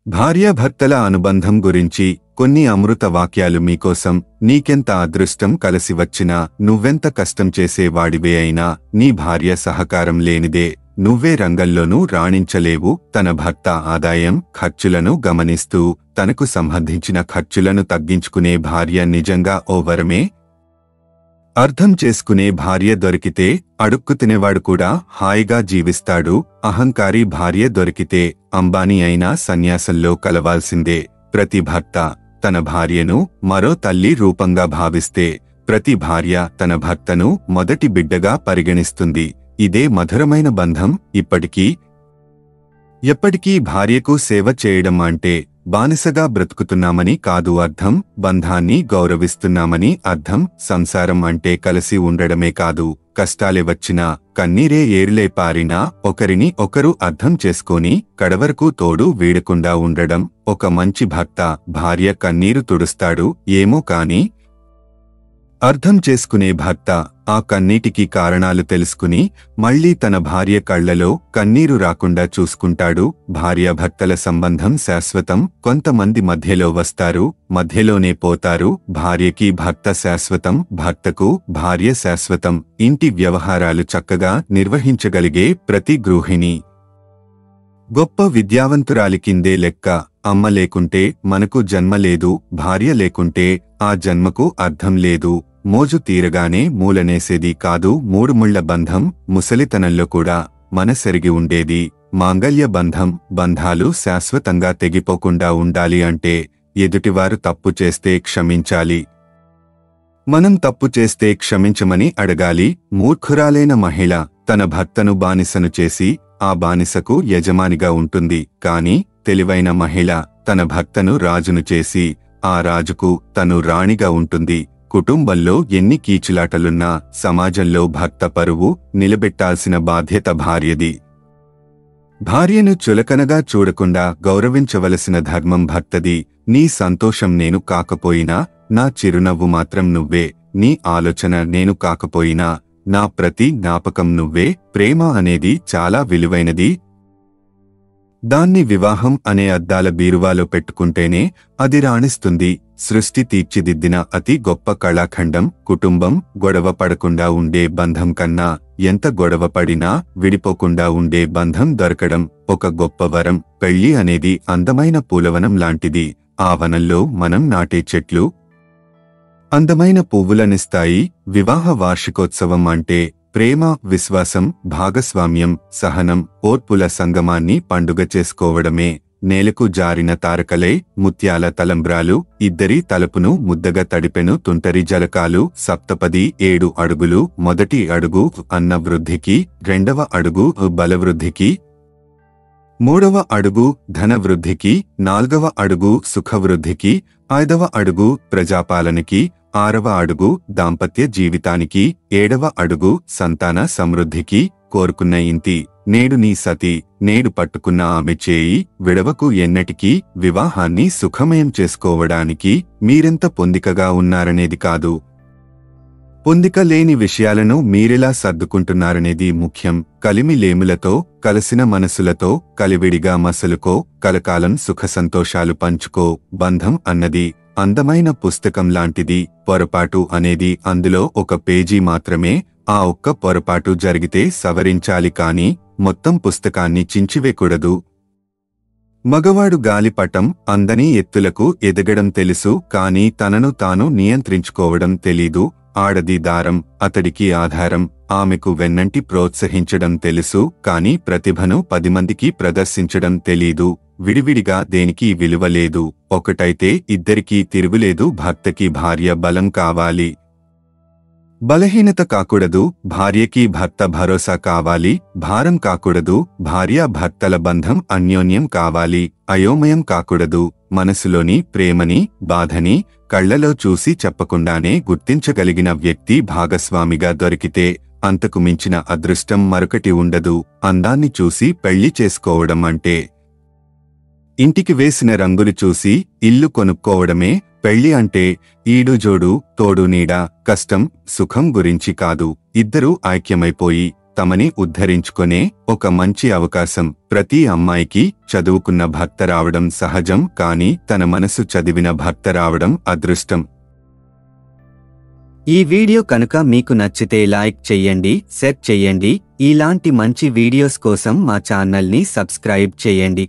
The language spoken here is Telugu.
భార్యాభర్తల అనుబంధం గురించి కొన్ని అమృత వాక్యాలు మీకోసం. నీకెంత అదృష్టం కలిసి వచ్చినా, నువ్వెంత కష్టం చేసేవాడివే అయినా, నీ భార్య సహకారం లేనిదే నువ్వే రంగంలోనూ రాణించలేవు. తన భర్త ఆదాయం, ఖర్చులను గమనిస్తూ తనకు సంబంధించిన ఖర్చులను తగ్గించుకునే భార్య నిజంగా ఓ వరమే. అర్థం చేసుకునే భార్య దొరికితే అడుక్కు తినేవాడు కూడా హాయిగా జీవిస్తాడు. అహంకారి భార్య దొరికితే అంబానీ అయినా సన్యాసంలో కలవాల్సిందే. ప్రతి భర్త తన భార్యను మరో తల్లి రూపంగా భావిస్తే, ప్రతి భార్య తన భర్తను మొదటి బిడ్డగా పరిగణిస్తుంది. ఇదే మధురమైన బంధం. ఎప్పటికీ భార్యకు సేవ చేయడం అంటే బానిసగా బ్రతుకుతున్నామని కాదు అర్థం, బంధాన్ని గౌరవిస్తున్నామని అర్థం. సంసారం అంటే కలిసి ఉండడమే కాదు, కష్టాలే వచ్చినా, కన్నీరే ఏరులే పారినా ఒకరిని ఒకరు అర్థం చేసుకొని కడవరకు తోడు వీడకుండా ఉండడం. ఒక మంచి భర్త భార్య కన్నీరు తుడుస్తాడు ఏమో కాని, అర్థం చేసుకునే భర్త ఆ కన్నీటికి కారణాలు తెలుసుకుని మళ్లీ తన భార్య కళ్లలో కన్నీరు రాకుండా చూసుకుంటాడు. భార్యాభర్తల సంబంధం శాశ్వతం. కొంతమంది మధ్యలో వస్తారు, మధ్యలోనే పోతారు. భార్యకి భర్త శాశ్వతం, భర్తకు భార్య శాశ్వతం. ఇంటి వ్యవహారాలు చక్కగా నిర్వహించగలిగే ప్రతి గృహిణి గొప్ప విద్యావంతురాలి కిందే లెక్క. అమ్మ లేకుంటే మనకు జన్మ లేదు, భార్య లేకుంటే ఆ జన్మకు అర్థం లేదు. మోజు తీరగానే మూలనేసేది కాదు మూడుముళ్ల బంధం. ముసలితనంలో కూడా మనసెరిగి ఉండేది మాంగల్య బంధం. బంధాలు శాశ్వతంగా తెగిపోకుండా ఉండాలి అంటే ఎదుటివారు తప్పు చేస్తే క్షమించాలి, మనం తప్పు చేస్తే క్షమించమని అడగాలి. మూర్ఖురాలైన మహిళ తన భర్తను బానిసను చేసి ఆ బానిసకు యజమానిగా ఉంటుంది. కాని తెలివైన మహిళ తన భర్తను రాజును చేసి ఆ రాజుకు తను రాణిగా ఉంటుంది. కుటుంబంలో ఎన్ని కీచులాటలున్నా సమాజంలో భర్త పరువు నిలబెట్టాల్సిన బాధ్యత భార్యది. భార్యను చులకనగా చూడకుండా గౌరవించవలసిన ధర్మం భర్తది. నీ సంతోషం నేను కాకపోయినా నా చిరునవ్వు మాత్రం నువ్వే, నీ ఆలోచన నేను కాకపోయినా నా ప్రతి జ్ఞాపకం నువ్వే. ప్రేమ అనేది చాలా విలువైనది. దాన్ని వివాహం అనే అద్దాల బీరువాలో పెట్టుకుంటేనే అది రాణిస్తుంది. సృష్టి తీర్చిదిద్దిన అతి గొప్ప కళాఖండం కుటుంబం. గొడవ పడకుండా ఉండే బంధం కన్నా ఎంత గొడవ పడినా విడిపోకుండా ఉండే బంధం దొరకడం ఒక గొప్ప వరం. పెళ్లి అనేది అందమైన పూలవనం లాంటిది. ఆ వనంలో మనం నాటే చెట్లు అందమైన పువ్వులనిస్తాయి. వివాహ వార్షికోత్సవం అంటే ప్రేమ, విశ్వాసం, భాగస్వామ్యం, సహనం, ఓర్పుల సంగమాన్ని పండుగ చేసుకోవడమే. నేలకు జారిన తారకలై ముత్యాల తలంబ్రాలు, ఇద్దరి తలపును ముద్దగా తడిపెను తుంటరి జలకాలు. సప్తపది 7 అడుగులు. మొదటి అడుగు అన్న వృద్ధికి, రెండవ అడుగు బలవృద్ధికి, మూడవ అడుగు ధనవృద్ధికి, నాల్గవ అడుగు సుఖవృద్ధికి, 5వ అడుగు ప్రజాపాలనకి, 6వ అడుగు దాంపత్య జీవితానికి, 7వ అడుగు సంతాన సమృద్ధికి. కోరుకున్న ఇంటి నేడు నీ సతి, నేడు పట్టుకున్న ఆమె చేయి విడవకు ఎన్నటికీ. వివాహాన్ని సుఖమయం చేసుకోవడానికి మీరెంత పొందికగా ఉన్నారనేది కాదు, పొందిక లేని విషయాలను మీరెలా సర్దుకుంటున్నారనేది ముఖ్యం. కలిమిలేములతో, కలిసిన మనసులతో కలివిడిగా మసలుకో, కలకాలం సుఖ సంతోషాలు పంచుకో. బంధం అన్నది అందమైన పుస్తకం లాంటిది. పొరపాటు అనేది అందులో ఒక పేజీ మాత్రమే. ఆ ఒక్క పొరపాటు జరిగితే సవరించాలి కాని మొత్తం పుస్తకాన్ని చించివేయకూడదు. మగవాడు గాలిపటం అందని ఎత్తులకు ఎదగడం తెలుసు, కాని తనను తాను నియంత్రించుకోవడం తెలీదు. ఆడది దారం, అతడికి ఆధారం. ఆమెకు వెన్నంటి ప్రోత్సహించడం తెలుసు, కాని ప్రతిభను 10 మందికి ప్రదర్శించడం తెలీదు. విడివిడిగా దేనికి విలువ లేదు, ఒకటైతే ఇద్దరికీ తిరుగులేదు. భర్తకి భార్య బలం కావాలి, బలహీనత కాకూడదు. భార్యకి భర్త భరోసా కావాలి, భారం కాకూడదు. భార్య భర్తల బంధం అన్యోన్యం కావాలి, అయోమయం కాకూడదు. మనసులోని ప్రేమని, బాధని కళ్లలో చూసి చెప్పకుండానే గుర్తించగలిగిన వ్యక్తి భాగస్వామిగా దొరికితే అంతకు మించిన అదృష్టం మరొకటి ఉండదు. అందాన్ని చూసి పెళ్లి చేసుకోవడం అంటే ఇంటికి వేసిన రంగులు చూసి ఇల్లు కొనుక్కోవడమే. పెళ్లి అంటే ఈడు జోడు, తోడు నీడ, కష్టం సుఖం గురించి కాదు. ఇద్దరూ ఐక్యమైపోయి తమని ఉద్ధరించుకునే ఒక మంచి అవకాశం. ప్రతి అమ్మాయికి చదువుకున్న భర్త రావడం సహజం, కానీ తన మనసు చదివిన భర్త రావడం అదృష్టం. ఈ వీడియో కనుక మీకు నచ్చితే లైక్ చెయ్యండి, షేర్ చెయ్యండి. ఇలాంటి మంచి వీడియోస్ కోసం మా ఛానల్ని సబ్స్క్రైబ్ చేయండి.